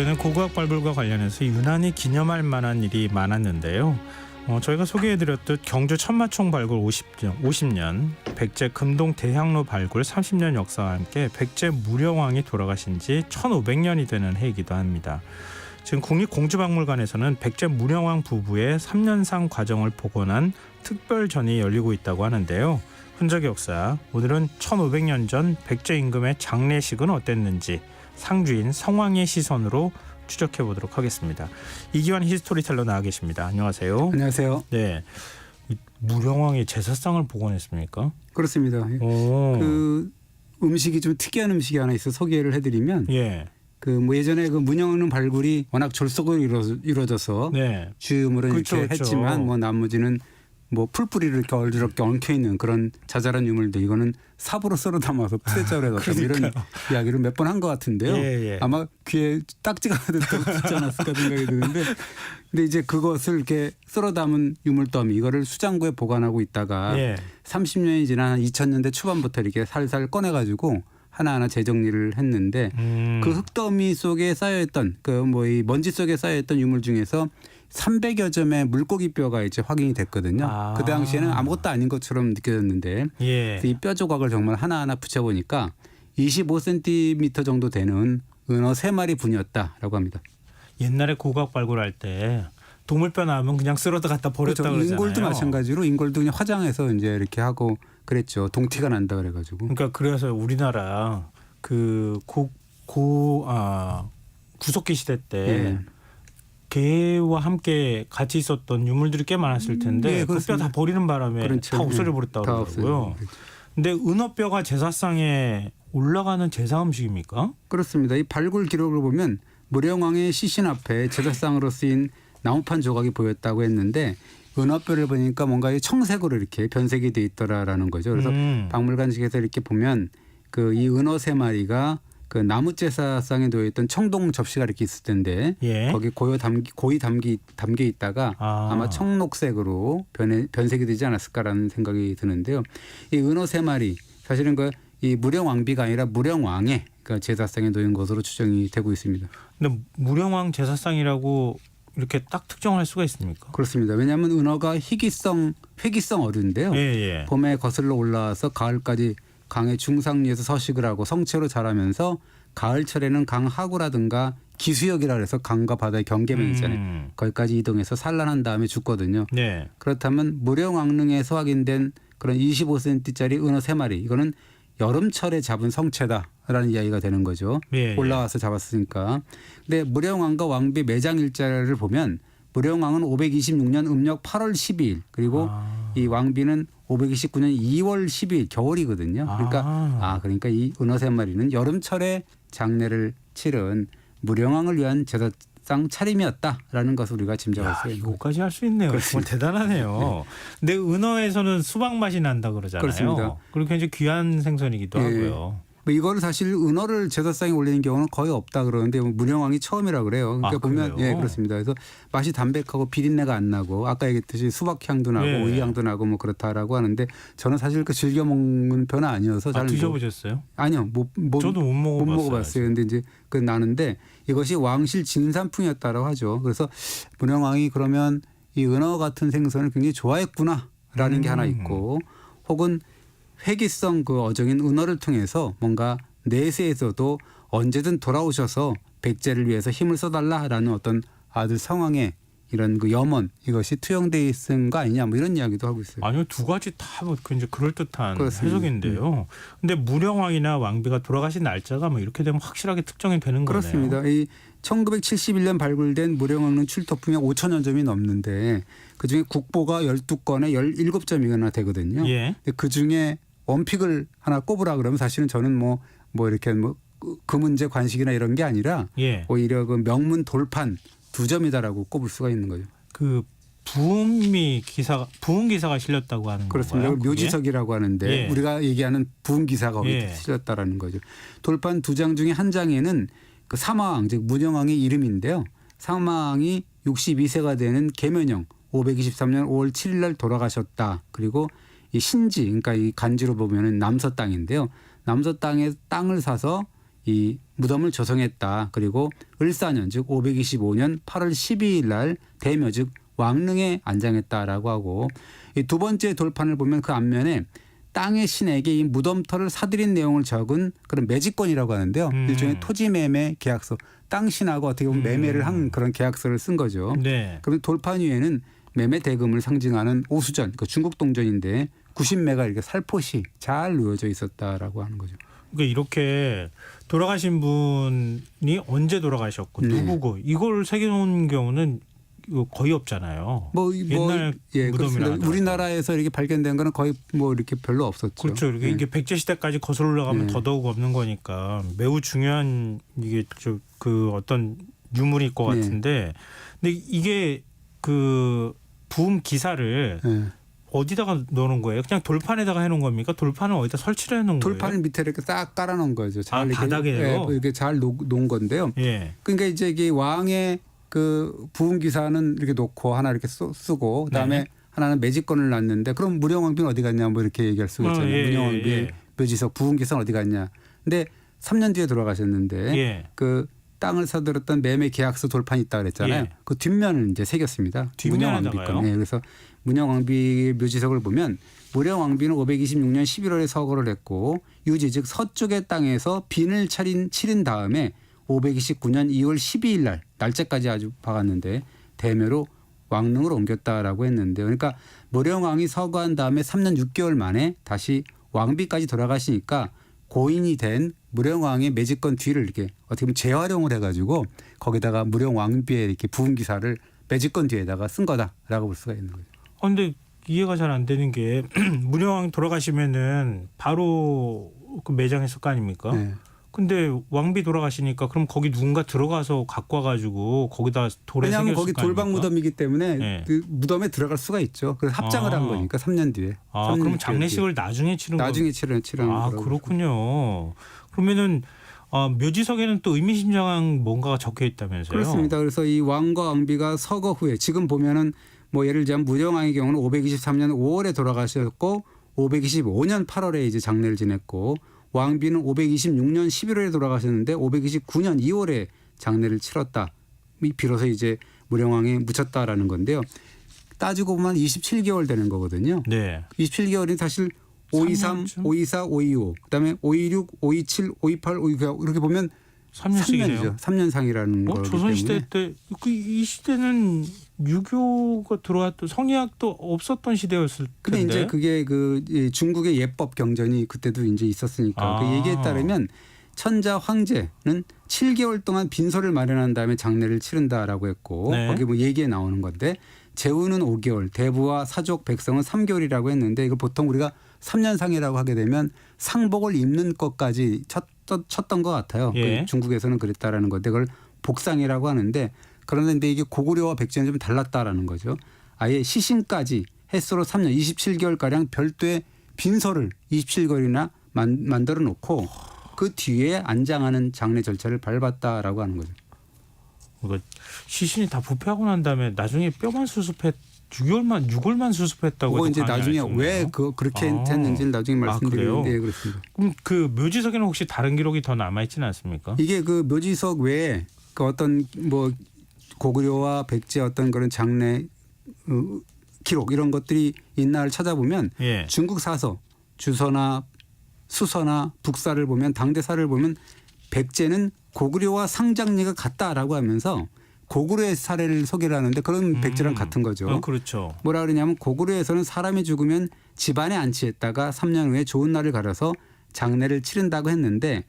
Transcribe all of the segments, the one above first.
올해는 고고학 발굴과 관련해서 유난히 기념할 만한 일이 많았는데요. 저희가 소개해드렸듯 경주 천마총 발굴 50년, 백제 금동 대향로 발굴 30년 역사와 함께 백제 무령왕이 돌아가신 지 1500년이 되는 해이기도 합니다. 지금 국립공주박물관에서는 백제 무령왕 부부의 3년상 과정을 복원한 특별전이 열리고 있다고 하는데요. 흔적 역사, 오늘은 1500년 전 백제 임금의 장례식은 어땠는지 상주인 성왕의 시선으로 추적해 보도록 하겠습니다. 이기환 히스토리텔러 나와 계십니다. 안녕하세요. 안녕하세요. 네, 무령왕이 제사상을 복원했습니까? 그렇습니다. 그 음식이 좀 특이한 음식이 하나 있어 소개를 해드리면, 뭐 예전에 그 문영왕릉 발굴이 워낙 졸속으로 이루어져서 주음으로 이렇게 했지만 뭐 나머지는 뭐 풀뿌리를 이렇게 얼지럽게 엉켜 있는 그런 자잘한 유물들, 이거는 삽으로 썰어 담아서 푸대자루에 넣었다 이런 이야기를 몇 번 한 것 같은데요. 아마 귀에 딱지가 붙지 않았을까 생각이 드는데, 근데 이제 그것을 이렇게 썰어 담은 유물더미 이거를 수장고에 보관하고 있다가 30년이 지난 2000년대 초반부터 이렇게 살살 꺼내가지고 하나하나 재정리를 했는데, 그 흙더미 속에 쌓여있던 그 뭐 이 먼지 속에 쌓여있던 유물 중에서 300여 점의 물고기 뼈가 이제 확인이 됐거든요. 그 당시에는 아무것도 아닌 것처럼 느껴졌는데, 이 뼈 조각을 정말 하나하나 붙여보니까 25cm 정도 되는 은어 3마리 분이었다라고 합니다. 옛날에 고고학 발굴할 때 동물뼈 나오면 그냥 쓸어다 갖다 버렸다 그러잖아요. 인골도 마찬가지로 인골도 그냥 화장해서 이제 이렇게 하고 그랬죠. 동티가 난다 그래가지고. 그러니까 그래서 우리나라 그 구석기 시대 때 개와 함께 같이 있었던 유물들이 꽤 많았을 텐데 그 뼈 다 버리는 바람에 다 없어져 버렸다고 그러더라고요. 근데 은어뼈가 제사상에 올라가는 제사 음식입니까? 그렇습니다. 이 발굴 기록을 보면 무령왕의 시신 앞에 제사상으로 쓰인 나무판 조각이 보였다고 했는데, 은어뼈를 보니까 뭔가 청색으로 이렇게 변색이 돼 있더라라는 거죠. 그래서 박물관식에서 이렇게 보면 그 이 은어 3마리가 그 나무 제사상에 놓여있던 청동 접시가 이렇게 있을 텐데, 거기 고이 담겨 있다가 아마 청록색으로 변색이 되지 않았을까라는 생각이 드는데요. 이 은어 3마리 사실은 이 무령왕비가 아니라 무령왕의 그 제사상에 놓인 것으로 추정이 되고 있습니다. 근데 무령왕 제사상이라고 이렇게 딱 특정할 수가 있습니까? 그렇습니다. 왜냐하면 은어가 회기성 어류인데요. 봄에 거슬러 올라와서 가을까지 강의 중상류에서 서식을 하고 성체로 자라면서 가을철에는 강 하구라든가 기수역이라 해서 강과 바다의 경계면 있잖아요. 거기까지 이동해서 산란한 다음에 죽거든요. 그렇다면 무령왕릉에서 확인된 그런 25cm짜리 은어 3마리, 이거는 여름철에 잡은 성체다라는 이야기가 되는 거죠. 올라와서 잡았으니까. 근데 무령왕과 왕비 매장 일자를 보면 무령왕은 526년 음력 8월 12일 그리고 이 왕비는 529년 2월 12일 겨울이거든요. 그러니까 이 은어 3마리는 여름철에 장례를 치른 무령왕을 위한 제사상 차림이었다라는 것을 우리가 짐작할 수 있는 거예요. 이거까지 할 수 있네요. 정말 대단하네요. 근데 은어에서는 수박 맛이 난다 그러잖아요. 그렇습니다. 그리고 굉장히 귀한 생선이기도 하고요. 이거를 사실 은어를 제사상에 올리는 경우는 거의 없다 그러는데 무령왕이 처음이라 그래요. 그러니까 보면 그렇습니다. 그래서 맛이 담백하고 비린내가 안 나고 아까 얘기했듯이 수박 향도 나고 오이 향도 나고 뭐 그렇다라고 하는데, 저는 사실 그 즐겨 먹는 편은 아니어서 잘 드셔보셨어요? 아니요, 저도 못 먹어봤어요. 근데 이제 그 나는데 이것이 왕실 진산풍이었다라고 하죠. 그래서 무령왕이 그러면 이 은어 같은 생선을 굉장히 좋아했구나라는 게 하나 있고, 혹은 회기성 그 어종인 은어를 통해서 뭔가 내세에서도 언제든 돌아오셔서 백제를 위해서 힘을 써달라라는 어떤 아들 성왕의 이런 그 염원, 이것이 투영돼 있은 거 아니냐 뭐 이런 이야기도 하고 있어요. 아니요, 두 가지 다 뭐 이제 그럴듯한 해석인데요. 근데 무령왕이나 왕비가 돌아가신 날짜가 뭐 이렇게 되면 확실하게 특정이 되는 거네요. 그렇습니다. 이 1971년 발굴된 무령왕릉 출토품이 5,000여 점이 넘는데 그중에 국보가 12건에 17점이나 되거든요. 근데 그중에 원픽을 하나 꼽으라 그러면 사실은 저는 뭐 이렇게 그 문제 관식이나 이런 게 아니라 오히려 그 명문 돌판 2점이다라고 꼽을 수가 있는 거죠. 그 부흥 기사가 실렸다고 하는 거예요. 그렇습니다. 묘지석이라고 하는데 우리가 얘기하는 부흥 기사가 거기 실렸다라는 거죠. 돌판 2장 중에 한 장에는 그 사마왕, 즉 문영왕의 이름인데요. 사마왕이 62세가 되는 계면형 523년 5월 7일 날 돌아가셨다. 그리고 이 신지, 그러니까 이 간지로 보면은 남서 땅인데요. 남서 땅에 땅을 사서 이 무덤을 조성했다. 그리고 을사년 즉 525년 8월 12일 날 대묘 즉 왕릉에 안장했다라고 하고 이 두 번째 돌판을 보면 그 앞면에 땅의 신에게 이 무덤터를 사들인 내용을 적은 그런 매직권이라고 하는데요. 일종의 토지 매매 계약서. 땅 신하고 어떻게 보면 매매를 한 그런 계약서를 쓴 거죠. 네. 그럼 돌판 위에는 매매 대금을 상징하는 오수전, 그 중국 동전인데 90매가 이렇게 살포시 잘 놓여져 있었다라고 하는 거죠. 그러니까 이렇게 돌아가신 분이 언제 돌아가셨고 누구고 이걸 새겨놓은 경우는 거의 없잖아요. 옛날 무덤이라 우리나라에서 이렇게 발견된 거는 거의 뭐 이렇게 별로 없었죠. 그렇죠. 이게 백제 시대까지 거슬러 올라가면 더더욱 없는 거니까 매우 중요한 이게 그 어떤 유물일 것 같은데, 근데 이게 그 부음 기사를 어디다가 넣어놓은 거예요? 그냥 돌판에다가 해놓은 겁니까? 돌판을 어디다 설치를 해놓은 거예요? 돌판을 밑에 이렇게 딱 깔아놓은 거죠. 바닥에요? 이렇게 잘 놓은 건데요. 예. 그러니까 이제 이게 왕의 그 부음 기사는 이렇게 놓고 하나 이렇게 쓰고 그다음에 하나는 매직권을 놨는데 그럼 무령왕비는 어디 갔냐 뭐 이렇게 얘기할 수가 있잖아요. 무령왕비의 묘지석 부음 기사는 어디 갔냐. 근데 3년 뒤에 돌아가셨는데 그 땅을 사들었던 매매 계약서 돌판이 있다 그랬잖아요. 그 뒷면을 이제 새겼습니다. 무령왕비 건. 그래서 무령왕비 묘지석을 보면 무령왕비는 526년 11월에 서거를 했고 유지 즉 서쪽의 땅에서 빈을 치른 다음에 529년 2월 12일 날 날짜까지 아주 박았는데 대묘로 왕릉으로 옮겼다라고 했는데 그러니까 무령왕이 서거한 다음에 3년 6개월 만에 다시 왕비까지 돌아가시니까 고인이 된 무령왕의 매직권 뒤를 이렇게 어떻게 보면 재활용을 해가지고 거기다가 무령왕비의 이렇게 부음 기사를 매직권 뒤에다가 쓴 거다라고 볼 수가 있는 거죠. 그런데 이해가 잘 안 되는 게 무령왕 돌아가시면은 바로 그 매장했을 거 아닙니까? 네. 근데 왕비 돌아가시니까 그럼 거기 누군가 들어가서 갖고 와가지고 거기다 돌에 새겼을 거 아닙니까? 왜냐하면 거기 돌방 무덤이기 때문에 그 무덤에 들어갈 수가 있죠. 그래서 합장을 한 거니까 3년 뒤에. 3년 그럼 장례식을 나중에 치른 거. 나중에 치르는 거라고. 그렇군요. 그러면은 묘지석에는 또 의미심장한 뭔가가 적혀 있다면서요? 그렇습니다. 그래서 이 왕과 왕비가 서거 후에 지금 보면은 뭐 예를 들자면 무령왕의 경우는 523년 5월에 돌아가셨고 525년 8월에 이제 장례를 지냈고 왕비는 526년 11월에 돌아가셨는데 529년 2월에 장례를 치렀다. 비로소 이제 무령왕이 묻혔다라는 건데요. 따지고 보면 27개월 되는 거거든요. 네. 27개월이 사실 523, 524, 525, 그다음에 526, 527, 528, 529 이렇게 보면 3년이죠. 3년상이라는 거기 때문에. 조선시대 때 이 시대는 유교가 들어왔던 성리학도 없었던 시대였을 텐데. 근데 이제 그게 그 중국의 예법 경전이 그때도 이제 있었으니까 그 얘기에 따르면 천자 황제는 7개월 동안 빈소를 마련한 다음에 장례를 치른다라고 했고 거기 뭐 얘기에 나오는 건데 제후는 5개월, 대부와 사족, 백성은 3개월이라고 했는데 이걸 보통 우리가 3년상이라고 하게 되면 상복을 입는 것까지 쳤던 것 같아요. 그 중국에서는 그랬다라는 건데 그걸 복상이라고 하는데 그런데 이게 고구려와 백제는 좀 달랐다라는 거죠. 아예 시신까지 햇수로 3년 27개월가량 별도의 빈소를 27개월이나 만들어 놓고 그 뒤에 안장하는 장례 절차를 밟았다라고 하는 거죠. 그러니까 시신이 다 부패하고 난 다음에 나중에 뼈만 수습했 6월만 수습했다고 그거 이제 나중에 왜 그렇게 했는지를 나중에 말씀드리는데 그렇습니다. 그럼 그 묘지석에는 혹시 다른 기록이 더 남아 있지는 않습니까? 이게 그 묘지석 외에 그 어떤 뭐 고구려와 백제 어떤 그런 장례 기록 이런 것들이 있나를 찾아보면 중국 사서 주서나 수서나 북사를 보면 당대사를 보면 백제는 고구려와 상장리가 같다라고 하면서 고구려의 사례를 소개를 하는데 그런 백제랑 같은 거죠. 그렇죠. 뭐라 그러냐면 고구려에서는 사람이 죽으면 집안에 안치했다가 3년 후에 좋은 날을 가려서 장례를 치른다고 했는데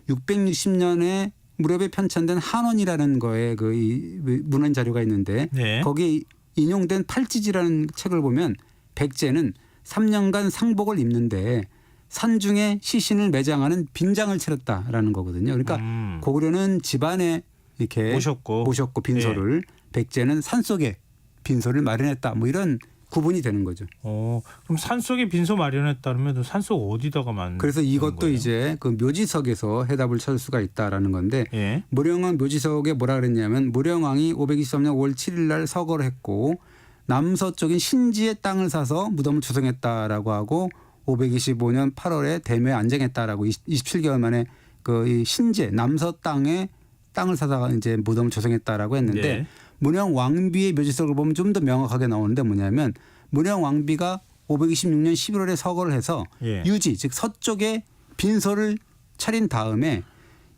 660년에 무렵에 편찬된 한원이라는 거에 그 문헌 자료가 있는데 거기에 인용된 팔찌지라는 책을 보면 백제는 3년간 상복을 입는데 산중에 시신을 매장하는 빈장을 치렀다라는 거거든요. 그러니까 고구려는 집안에 이렇게 모셨고 빈소를 백제는 산속에 빈소를 마련했다. 뭐 이런 구분이 되는 거죠. 그럼 산속에 빈소 마련했다면 산속 어디다가 만든 그래서 이것도 거예요? 이제 그 묘지석에서 해답을 찾을 수가 있다라는 건데 무령왕 묘지석에 뭐라 그랬냐면 무령왕이 523년 5월 7일 날 서거를 했고 남서쪽인 신지의 땅을 사서 무덤을 조성했다라고 하고 525년 8월에 대묘에 안장했다라고 27개월 만에 그 이 신제 남서 땅에 땅을 사다가 이제 무덤을 조성했다라고 했는데 네. 문영 왕비의 묘지석을 보면 좀 더 명확하게 나오는데 뭐냐면 문영 왕비가 526년 11월에 서거를 해서 예. 유지 즉 서쪽에 빈소를 차린 다음에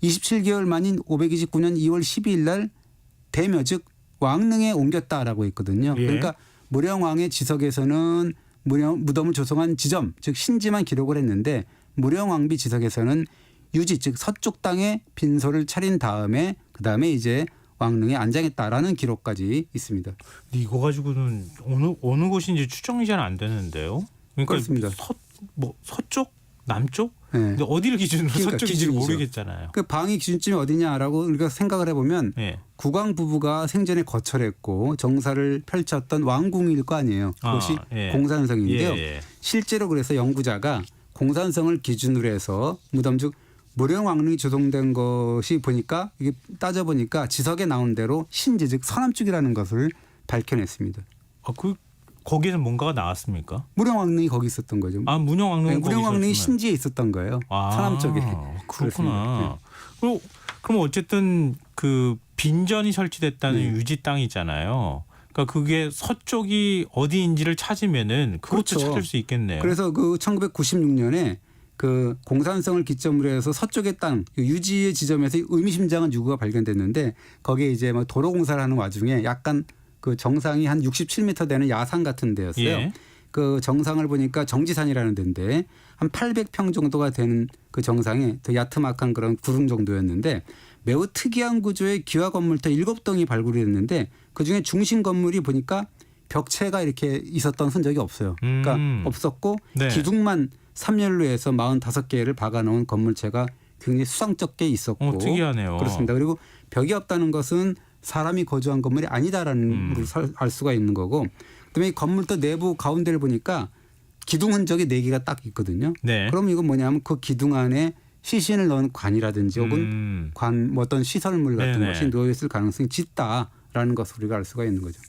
27개월 만인 529년 2월 12일 날 대묘 즉 왕릉에 옮겼다라고 했거든요. 예. 그러니까 무령왕의 지석에서는 무덤을 조성한 지점 즉 신지만 기록을 했는데 무령왕비 지석에서는 유지 즉 서쪽 땅에 빈소를 차린 다음에 그다음에 이제 왕릉에 안장했다라는 기록까지 있습니다. 이거 가지고는 어느 곳인지 추정이 잘 안 되는데요. 그러니까 그렇습니다. 서쪽, 남쪽, 네. 근데 어디를 기준으로 그러니까 서쪽인지 기준이죠. 모르겠잖아요. 그 방이 기준점이 어디냐라고 우리가 생각을 해보면 네. 국왕 부부가 생전에 거철했고 정사를 펼쳤던 왕궁일 거 아니에요. 그것이 예. 공산성인데요. 예. 실제로 그래서 연구자가 공산성을 기준으로 해서 무덤 즉 무령왕릉이 조성된 것이 보니까 이게 따져보니까 지석에 나온 대로 신지 즉 서남쪽이라는 것을 밝혀냈습니다. 거기에는 뭔가가 나왔습니까? 무령왕릉이 거기 있었던 거죠. 문영왕릉. 네, 무령왕릉이 신지에 있었던 거예요. 서남쪽에. 그렇구나. 그럼 어쨌든 그 빈전이 설치됐다는 유지 땅이잖아요. 그러니까 그게 서쪽이 어디인지를 찾으면은 그것도 그렇죠. 찾을 수 있겠네요. 그래서 그 1996년에 그 공산성을 기점으로 해서 서쪽의 땅 유지의 지점에서 의미심장한 유구가 발견됐는데 거기에 이제 뭐 도로 공사를 하는 와중에 약간 그 정상이 한 67m 되는 야산 같은 데였어요. 예. 그 정상을 보니까 정지산이라는 데인데 한 800평 정도가 되는 그 정상에 더 야트막한 그런 구름 정도였는데 매우 특이한 구조의 기와 건물터 7동이 발굴이 됐는데 그중에 중심 건물이 보니까 벽체가 이렇게 있었던 흔적이 없어요. 그러니까 없었고 네. 기둥만 3열로 해서 45개를 박아놓은 건물체가 굉장히 수상쩍게 있었고 특이하네요. 그렇습니다. 그리고 벽이 없다는 것은 사람이 거주한 건물이 아니다라는 걸 알 수가 있는 거고 그다음에 이 건물도 내부 가운데를 보니까 기둥 흔적이 4개가 딱 있거든요. 네. 그럼 이건 뭐냐면 그 기둥 안에 시신을 넣은 관이라든지 혹은 뭐 어떤 시설물 같은 네네. 것이 놓여 있을 가능성이 짙다라는 것을 우리가 알 수가 있는 거죠.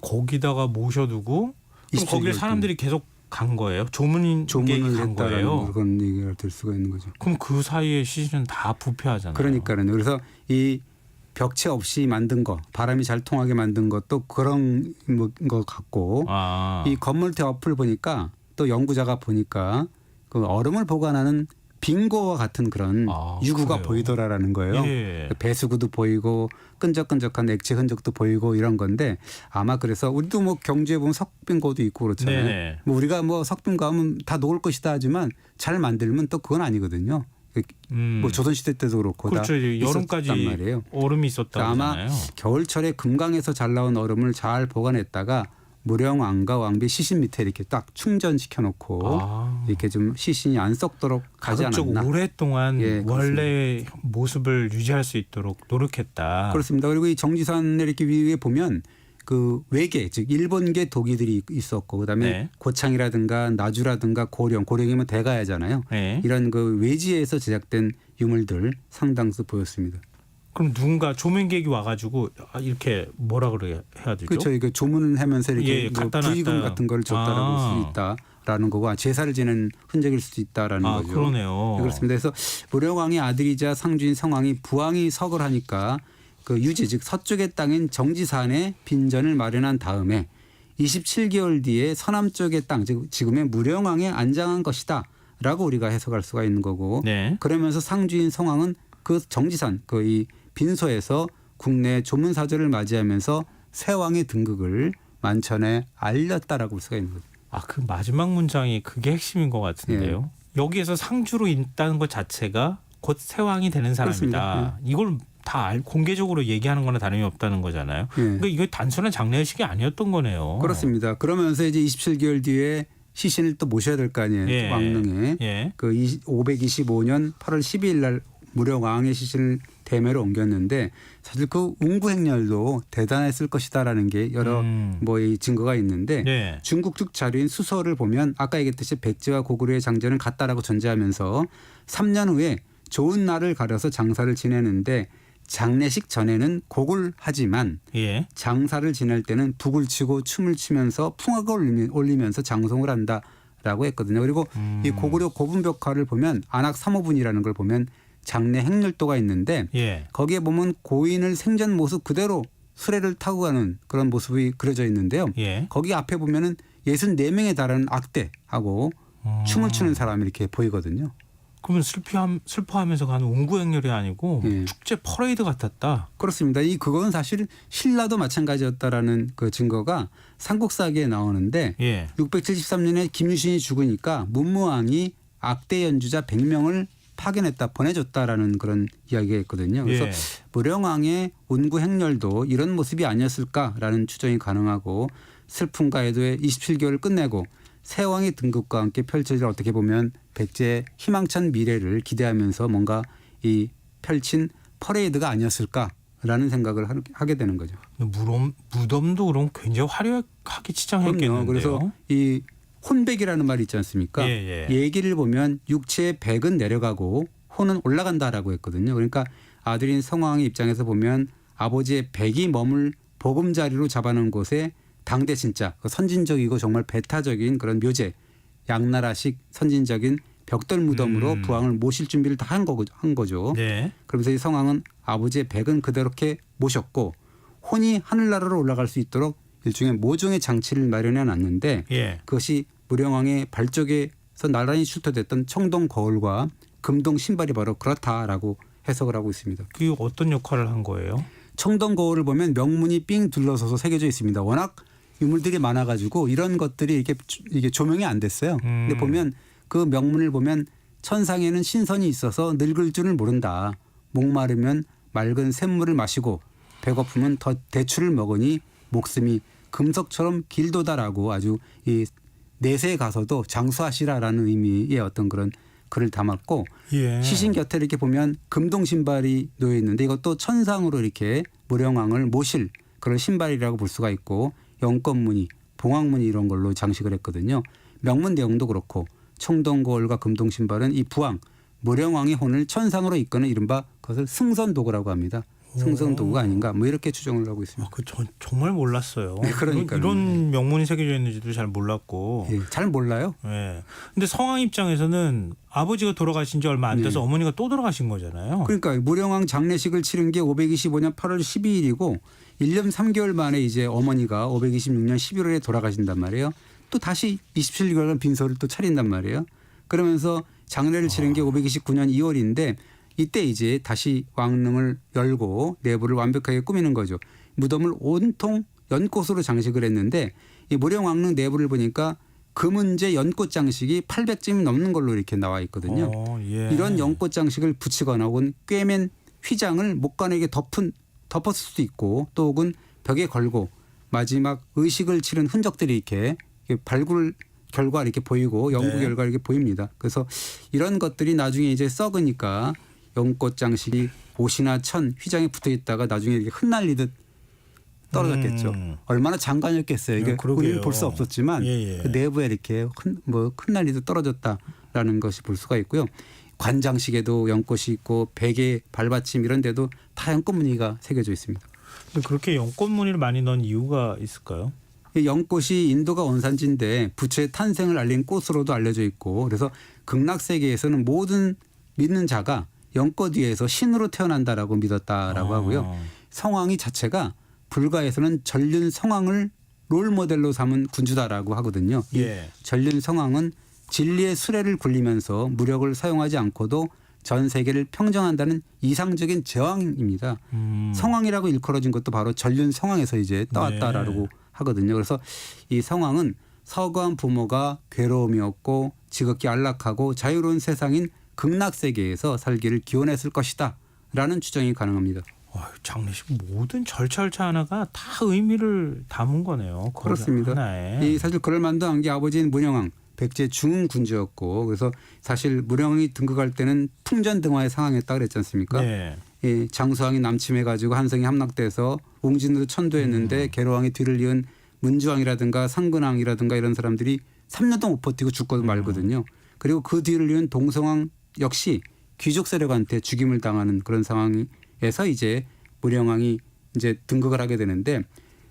거기다가 모셔두고 그럼 거기에 사람들이 계속 간 거예요? 조문을 했다라는 거예요? 그런 얘기가 될 수가 있는 거죠. 그럼 그 사이에 시신은 다 부패하잖아요. 그러니까요. 그래서 이 벽체 없이 만든 거, 바람이 잘 통하게 만든 것도 그런 것 같고 이 건물대 옆을 보니까 또 연구자가 보니까 그 얼음을 보관하는 빙고와 같은 그런 유구가 그래요? 보이더라라는 거예요. 예. 배수구도 보이고 끈적끈적한 액체 흔적도 보이고 이런 건데 아마 그래서 우리도 뭐 경주에 보면 석빙고도 있고 그렇잖아요. 네네. 뭐 우리가 뭐 석빙고 하면 다 녹을 것이다 하지만 잘 만들면 또 그건 아니거든요. 뭐 조선시대 때도 그렇고 그렇죠. 다 여름까지 있었단 말이에요. 얼음이 있었다고 아마 하잖아요. 겨울철에 금강에서 잘 나온 얼음을 잘 보관했다가 무령왕과 왕비 시신 밑에 이렇게 딱 충전시켜 놓고 이렇게 좀 시신이 안 썩도록 하지 않았나. 오랫동안 예, 원래 모습을 유지할 수 있도록 노력했다. 그렇습니다. 그리고 이 정지산에 이렇게 위에 보면 그 외계 즉 일본계 도기들이 있었고 그다음에 네. 고창이라든가 나주라든가 고령이면 대가야잖아요. 네. 이런 그 외지에서 제작된 유물들 상당수 보였습니다. 그럼 누군가 조명객이 와가지고 이렇게 뭐라 그래야 되죠? 그렇죠. 이거 조문을 하면서 이렇게 부의금 같은 걸 줬다라고 볼 수 있다라는 거고 제사를 지낸 흔적일 수도 있다라는 거죠. 그러네요. 그렇습니다. 그래서 무령왕의 아들이자 상주인 성왕이 부왕이 석을 하니까 그 유지 즉 서쪽의 땅인 정지산에 빈전을 마련한 다음에 27개월 뒤에 서남쪽의 땅 즉 지금의 무령왕에 안장한 것이다라고 우리가 해석할 수가 있는 거고 네. 그러면서 상주인 성왕은 그 정지산 그 이 빈소에서 국내 조문사절을 맞이하면서 새 왕의 등극을 만천에 알렸다라고 볼 수가 있는 거죠. 그 마지막 문장이 그게 핵심인 것 같은데요. 여기에서 상주로 있다는 것 자체가 곧 새 왕이 되는 사람이다. 이걸 다 공개적으로 얘기하는 거나 다름이 없다는 거잖아요. 그러니까 이게 단순한 장례식이 아니었던 거네요. 그렇습니다. 그러면서 이제 27개월 뒤에 시신을 또 모셔야 될 거 아니에요. 왕릉에. 그 525년 8월 12일 날 무령왕의 시신을 대매로 옮겼는데 사실 그 웅구행렬도 대단했을 것이다라는 게 여러 이 증거가 있는데 중국 측 자료인 수서를 보면 아까 얘기했듯이 백제와 고구려의 장전은 같다라고 전제하면서 3년 후에 좋은 날을 가려서 장사를 지내는데 장례식 전에는 곡을 하지만 장사를 지낼 때는 북을 치고 춤을 추면서 풍악을 올리면서 장송을 한다라고 했거든요. 그리고 이 고구려 고분벽화를 보면 안악 3호분이라는 걸 보면 장례 행렬도가 있는데 예. 거기에 보면 고인을 생전 모습 그대로 수레를 타고 가는 그런 모습이 그려져 있는데요. 예. 거기 앞에 보면은 64명에 달하는 악대하고 춤을 추는 사람이 이렇게 보이거든요. 그러면 슬퍼하면서 가는 웅구행렬이 아니고 예. 축제 퍼레이드 같았다. 그렇습니다. 그건 사실 신라도 마찬가지였다라는 그 증거가 삼국사기에 나오는데 예. 673년에 김유신이 죽으니까 문무왕이 악대 연주자 100명을 파견했다 보내줬다라는 그런 이야기가 있거든요. 그래서 예. 무령왕의 운구 행렬도 이런 모습이 아니었을까라는 추정이 가능하고 슬픔과 애도의 27개월을 끝내고 새왕의 등극과 함께 펼쳐질 어떻게 보면 백제의 희망찬 미래를 기대하면서 뭔가 이 펼친 퍼레이드가 아니었을까라는 생각을 하게 되는 거죠. 무덤도 그럼 굉장히 화려하게 치장했겠는데요. 그래서 이 혼백이라는 말이 있지 않습니까? 예. 얘기를 보면 육체의 백은 내려가고 혼은 올라간다라고 했거든요. 그러니까 아들인 성왕의 입장에서 보면 아버지의 백이 머물 보금자리로 잡아놓은 곳에 당대 진짜 선진적이고 정말 배타적인 그런 묘제 양나라식 선진적인 벽돌 무덤으로 부왕을 모실 준비를 다 한 거죠. 네. 그러면서 이 성왕은 아버지의 백은 그대로게 모셨고 혼이 하늘나라로 올라갈 수 있도록 일종의 모종의 장치를 마련해 놨는데 예. 그것이 무령왕의 발 쪽에서 나란히 출토됐던 청동 거울과 금동 신발이 바로 그렇다라고 해석을 하고 있습니다. 그게 어떤 역할을 한 거예요? 청동 거울을 보면 명문이 삥 둘러서서 새겨져 있습니다. 워낙 유물들이 많아가지고 이런 것들이 이게 조명이 안 됐어요. 근데 보면 그 명문을 보면 천상에는 신선이 있어서 늙을 줄을 모른다. 목마르면 맑은 샘물을 마시고 배고프면 더 대추를 먹으니 목숨이 금석처럼 길도다라고 아주 이 내세에 가서도 장수하시라라는 의미의 어떤 그런 글을 담았고 예. 시신 곁에 이렇게 보면 금동 신발이 놓여 있는데 이것도 천상으로 이렇게 무령왕을 모실 그런 신발이라고 볼 수가 있고 영권무늬, 봉황무늬 이런 걸로 장식을 했거든요. 명문 내용도 그렇고 청동거울과 금동 신발은 이 부왕 무령왕의 혼을 천상으로 이끄는 이른바 그것을 승선도구라고 합니다. 승선도구가 아닌가 뭐 이렇게 추정을 하고 있습니다. 정말 몰랐어요. 네, 그러니까요. 이런 명문이 새겨져 있는지도 잘 몰랐고. 네, 잘 몰라요. 네. 근데 성왕 입장에서는 아버지가 돌아가신 지 얼마 안 돼서 어머니가 또 돌아가신 거잖아요. 그러니까 무령왕 장례식을 치른 게 525년 8월 12일이고 1년 3개월 만에 이제 어머니가 526년 11월에 돌아가신단 말이에요. 또 다시 27개월간 빈소를 또 차린단 말이에요. 그러면서 장례를 치른 게 529년 2월인데 이때 이제 다시 왕릉을 열고 내부를 완벽하게 꾸미는 거죠. 무덤을 온통 연꽃으로 장식을 했는데 이 무령왕릉 내부를 보니까 금은제 연꽃 장식이 800점이 넘는 걸로 이렇게 나와 있거든요. 예. 이런 연꽃 장식을 붙이거나 혹은 꿰맨 휘장을 목관에게 덮었을 수도 있고 또 혹은 벽에 걸고 마지막 의식을 치른 흔적들이 이렇게 발굴 결과 이렇게 보이고 연구 결과 이렇게 보입니다. 그래서 이런 것들이 나중에 이제 썩으니까 연꽃 장식이 옷이나 천 휘장에 붙어 있다가 나중에 이렇게 흩날리듯 떨어졌겠죠. 얼마나 장관이었겠어요. 이게 우리는 볼 수 없었지만 그 내부에 이렇게 흩날리듯 떨어졌다라는 것이 볼 수가 있고요. 관장식에도 연꽃이 있고 베개 발받침 이런 데도 다 연꽃 무늬가 새겨져 있습니다. 근데 그렇게 연꽃 무늬를 많이 넣은 이유가 있을까요? 연꽃이 인도가 원산지인데 부처의 탄생을 알린 꽃으로도 알려져 있고 그래서 극락세계에서는 모든 믿는 자가 연꽃 위에서 신으로 태어난다라고 믿었다라고 하고요. 성왕이 자체가 불가에서는 전륜 성왕을 롤 모델로 삼은 군주다라고 하거든요. 예. 전륜 성왕은 진리의 수레를 굴리면서 무력을 사용하지 않고도 전 세계를 평정한다는 이상적인 제왕입니다. 성왕이라고 일컬어진 것도 바로 전륜 성왕에서 이제 따왔다라고 하거든요. 그래서 이 성왕은 서거한 부모가 괴로움이었고 지극히 안락하고 자유로운 세상인 극락세계에서 살기를 기원했을 것이다 라는 추정이 가능합니다. 장례식 모든 절차 하나가 다 의미를 담은 거네요. 그렇습니다. 이 사실 그럴 만도 한 게 아버지인 문영왕 백제 중흥 군주였고 그래서 사실 무령왕이 등극할 때는 풍전등화에 상황했다 그랬지 않습니까? 네. 이 장수왕이 남침해가지고 한성이 함락돼서 웅진으로 천도했는데 계로왕이 뒤를 이은 문주왕이라든가 상근왕이라든가 이런 사람들이 3년 동안 못 버티고 죽고 말거든요. 그리고 그 뒤를 이은 동성왕 역시 귀족 세력한테 죽임을 당하는 그런 상황에서 이제 무령왕이 이제 등극을 하게 되는데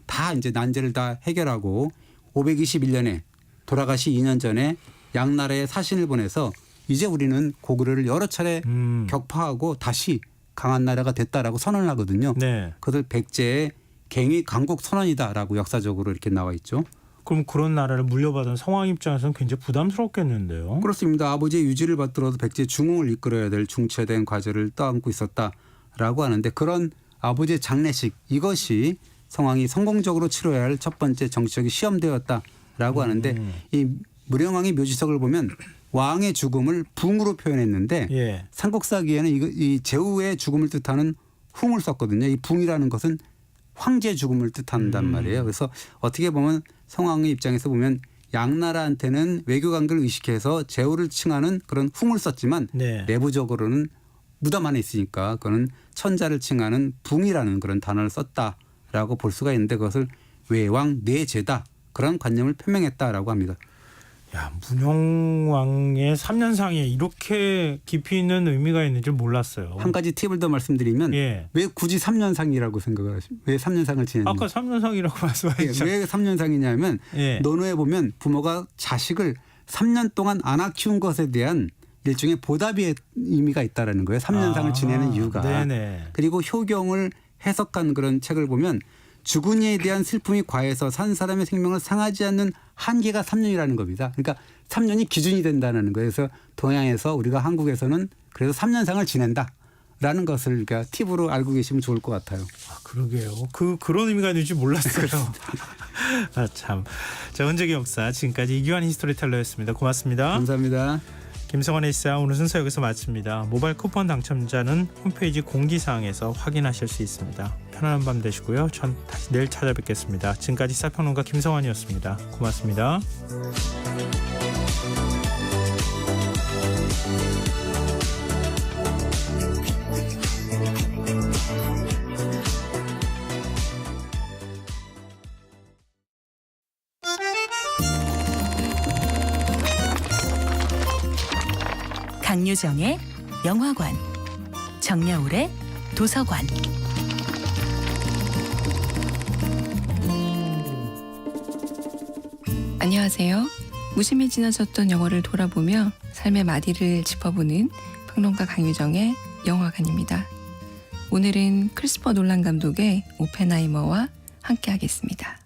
다 이제 난제를 다 해결하고 521년에 돌아가시 2년 전에 양나라에 사신을 보내서 이제 우리는 고구려를 여러 차례 격파하고 다시 강한 나라가 됐다라고 선언을 하거든요. 네. 그것을 백제의 갱위 강국 선언이다라고 역사적으로 이렇게 나와 있죠. 그럼 그런 나라를 물려받은 성왕 입장에서는 굉장히 부담스럽겠는데요. 그렇습니다. 아버지의 유지를 받들어도 백제 중흥을 이끌어야 될 중체된 과제를 떠안고 있었다라고 하는데 그런 아버지의 장례식 이것이 성왕이 성공적으로 치러야 할 첫 번째 정치적인 시험대였다라고 하는데 이 무령왕의 묘지석을 보면 왕의 죽음을 붕으로 표현했는데 예. 삼국사기에는 이 제후의 죽음을 뜻하는 흉을 썼거든요. 이 붕이라는 것은 황제의 죽음을 뜻한단 말이에요. 그래서 어떻게 보면 성왕의 입장에서 보면 양나라한테는 외교관계를 의식해서 제후를 칭하는 그런 흉을 썼지만 네. 내부적으로는 무덤 안에 있으니까 그거는 천자를 칭하는 붕이라는 그런 단어를 썼다라고 볼 수가 있는데 그것을 외왕 내제다 그런 관념을 표명했다라고 합니다. 야, 문영왕의 3년상에 이렇게 깊이 있는 의미가 있는 줄 몰랐어요. 한 가지 팁을 더 말씀드리면 예. 왜 굳이 3년상이라고 생각을 하십니까? 왜 3년상을 지냈는지. 아까 3년상이라고 말씀하셨죠. 예, 왜 3년상이냐면 예. 논어에 보면 부모가 자식을 3년 동안 안아 키운 것에 대한 일종의 보답의 의미가 있다라는 거예요. 3년상을 지내는 이유가. 네네. 그리고 효경을 해석한 그런 책을 보면 죽은 이에 대한 슬픔이 과해서 산 사람의 생명을 상하지 않는 한계가 3년이라는 겁니다. 그러니까 3년이 기준이 된다는 거예요. 그래서 동양에서 우리가 한국에서는 그래서 3년상을 지낸다라는 것을 그러니까 팁으로 알고 계시면 좋을 것 같아요. 아, 그러게요. 그런 의미가 있는지 몰랐어요. 아, 참. 자, 흔적의 역사 지금까지 이규환 히스토리텔러였습니다. 고맙습니다. 감사합니다. 김성환의 시사 오늘 순서 여기서 마칩니다. 모바일 쿠폰 당첨자는 홈페이지 공지사항에서 확인하실 수 있습니다. 편안한 밤 되시고요. 전 다시 내일 찾아뵙겠습니다. 지금까지 시사평론가 김성환이었습니다. 고맙습니다. 강유정의 영화관, 정여울의 도서관. 안녕하세요. 무심히 지나쳤던 영화를 돌아보며 삶의 마디를 짚어보는 평론가 강유정의 영화관입니다. 오늘은 크리스토퍼 놀란 감독의 오펜하이머와 함께하겠습니다.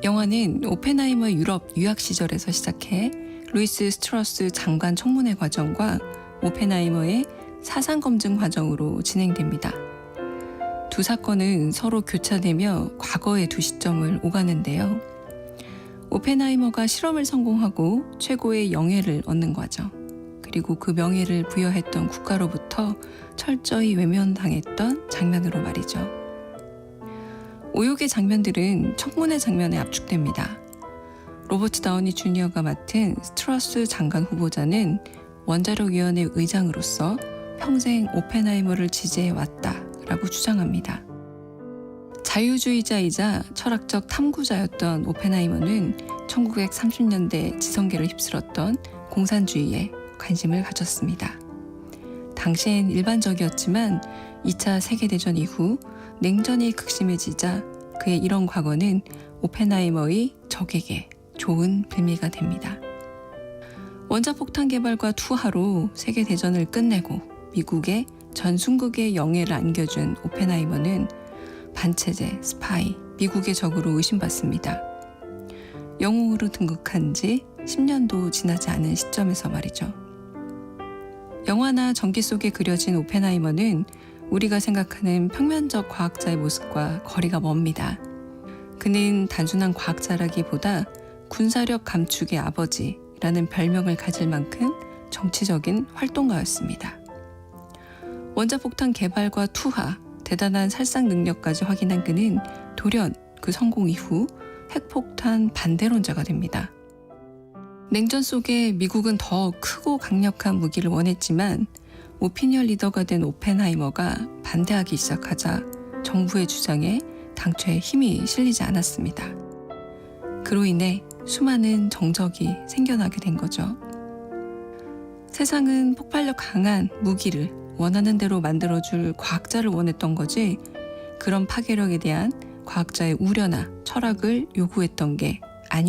영화는 오펜하이머의 유럽 유학 시절에서 시작해 루이스 스트러스 장관 청문회 과정과 오펜하이머의 사상 검증 과정으로 진행됩니다. 두 사건은 서로 교차되며 과거의 두 시점을 오가는데요. 오펜하이머가 실험을 성공하고 최고의 영예를 얻는 과정, 그리고 그 명예를 부여했던 국가로부터 철저히 외면당했던 장면으로 말이죠. 오욕의 장면들은 청문회 장면에 압축됩니다. 로버트 다우니 주니어가 맡은 스트러스 장관 후보자는 원자력위원회 의장으로서 평생 오펜하이머를 지지해왔다라고 주장합니다. 자유주의자이자 철학적 탐구자였던 오펜하이머는 1930년대 지성계를 휩쓸었던 공산주의에 관심을 가졌습니다. 당시엔 일반적이었지만 2차 세계대전 이후 냉전이 극심해지자 그의 이런 과거는 오펜하이머의 적에게 좋은 빌미가 됩니다. 원자폭탄 개발과 투하로 세계대전을 끝내고 미국의 전순국의 영예를 안겨준 오펜하이머는 반체제, 스파이, 미국의 적으로 의심받습니다. 영웅으로 등극한 지 10년도 지나지 않은 시점에서 말이죠. 영화나 전기 속에 그려진 오펜하이머는 우리가 생각하는 평면적 과학자의 모습과 거리가 멉니다. 그는 단순한 과학자라기보다 군사력 감축의 아버지라는 별명을 가질 만큼 정치적인 활동가였습니다. 원자폭탄 개발과 투하, 대단한 살상 능력까지 확인한 그는 돌연 그 성공 이후 핵폭탄 반대론자가 됩니다. 냉전 속에 미국은 더 크고 강력한 무기를 원했지만 오피니언 리더가 된 오펜하이머가 반대하기 시작하자 정부의 주장에 당초에 힘이 실리지 않았습니다. 그로 인해 수많은 정적이 생겨나게 된 거죠. 세상은 폭발력 강한 무기를 원하는 대로 만들어줄 과학자를 원했던 거지 그런 파괴력에 대한 과학자의 우려나 철학을 요구했던 게 아니었던